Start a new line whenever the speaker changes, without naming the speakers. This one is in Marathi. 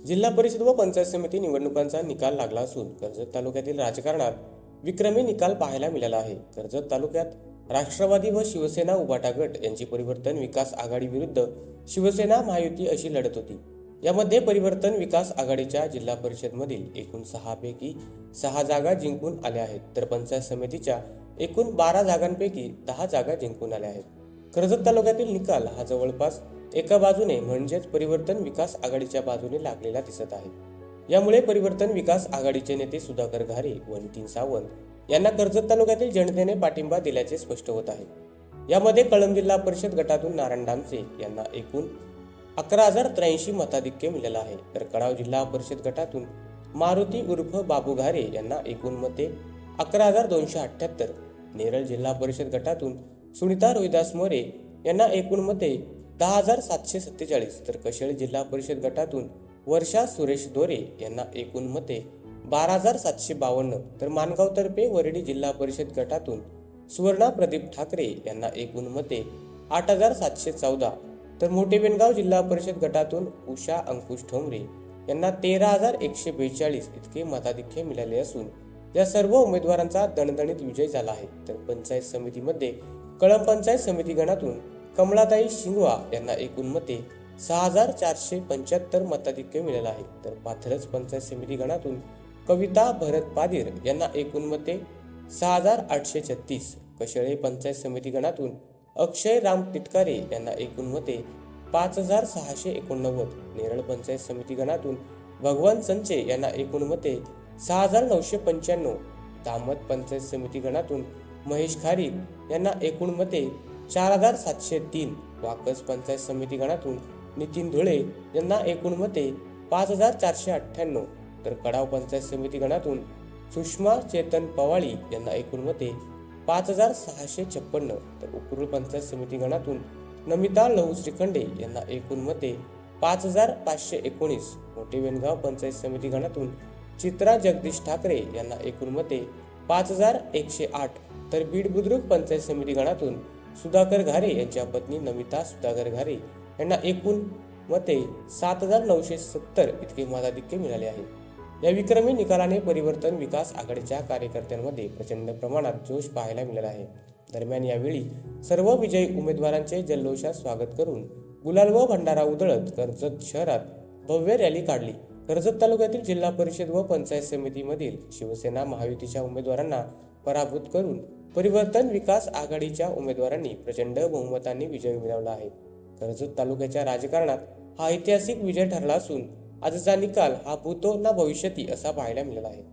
जिल्हा परिषद व पंचायत समिती निवडणुकांचा निकाल लागला असून कर्जत तालुक्यातील राजकारणात विक्रमी निकाल पाहायला मिळाला आहे। कर्जत तालुक्यात राष्ट्रवादी व शिवसेना उभाटा गट यांची परिवर्तन विकास आघाडी विरुद्ध शिवसेना महायुती अशी लढत होती। यामध्ये परिवर्तन विकास आघाडीच्या जिल्हा परिषद मधील एकूण 6 पैकी 6 जागा जिंकून आल्या आहेत, तर पंचायत समितीच्या एकूण 12 जागांपैकी 10 जागा जिंकून आल्या आहेत। कर्जत तालुक्यातील निकाल हा जवळपास एका बाजूने म्हणजेच परिवर्तन विकास आघाडीच्या बाजूने लागलेला दिसत आहे। यामुळे परिवर्तन विकास आघाडीचे नेते सुधाकर घारे व नितीन सावंत यांना कर्जत तालुक्यातील जनतेने पाठिंबा दिल्याचे स्पष्ट होत आहे। यामध्ये कळंब जिल्हा परिषद गटातून नारायण डामसे यांना एकूण 11,083 मताधिक्य मिळाले आहे, तर कडाव जिल्हा परिषद गटातून मारुती उर्फ बाबू घारे यांना एकूण मते 11,278, नेरळ जिल्हा परिषद गटातून सुनीता रोहिदास मोरे यांना एकूण मते 10,747, तर कशेळ जिल्हा परिषद गटातून वर्षा सुरेश दोरे यांना एकूण मते 12,752, तर मानगाव तर्फे वरडी जिल्हा परिषद गटातून सुवर्णा प्रदीप ठाकरे यांना एकूण मते 8,714, तर मोठे बेनगाव जिल्हा परिषद गटातून उषा अंकुश ठोंबरे यांना 13,142 इतके मताधिक्य मिळाले असून या सर्व उमेदवारांचा दणदणीत विजय झाला आहे। तर पंचायत समितीमध्ये कळंब पंचायत समिती गणातून कमलाताई शिंगवा यांना एकूण मते 6,475 मताधिक्य मिळाले आहे, तर पाथरज पंचायत समिती गणातून कविता भरत पादीर यांना एकूण मते 6,836, कशेळे पंचायत समिती गणातून अक्षय राम तिटकारे यांना एकूण मते 5,689, नेरळ पंचायत समिती गणातून भगवान संचे यांना एकूण मते 6,995, दामत पंचायत समिती गणातून महेश खारीक यांना एकूण मते 4,703, वाकस पंचायत समिती गणातून नितीन धुळे यांना एकूण मते 5,498, तर कडाव पंचायत समिती गणातून सुषमा चेतन पवाळी यांना एकूण मते 5,656, तर उकरूळ पंचायत समिती गणातून नमिता लहू श्रीखंडे यांना एकूण मते 5,519, मोठे बेनगाव पंचायत समिती गणातून चित्रा जगदीश ठाकरे यांना एकूण मते 5,108, तर बीड बुद्रुक पंचायत समिती गणातून सुधाकर घारे यांच्या पत्नी नमिता सुधाकर घारे यांना एकूण मते 7,970 इतके मताधिक्य मिळाले आहे। या विक्रमी निकालाने परिवर्तन विकास आघाडीच्या कार्यकर्त्यांमध्ये प्रचंड प्रमाणात जोश पाहायला मिळाला आहे। दरम्यान यावेळी सर्व विजयी उमेदवारांचे जल्लोषात स्वागत करून गुलाल व भंडारा उधळत कर्जत शहरात भव्य रॅली काढली। कर्जत तालुक्यातील जिल्हा परिषद व पंचायत समितीमधील शिवसेना महायुतीच्या उमेदवारांना पराभूत करून परिवर्तन विकास आघाडीच्या उमेदवारांनी प्रचंड बहुमतांनी विजय मिळवला आहे। कर्जत तालुक्याच्या राजकारणात हा ऐतिहासिक विजय ठरला असून आजचा निकाल हा भूतो ना भविष्यती असा पाहायला मिळाला आहे।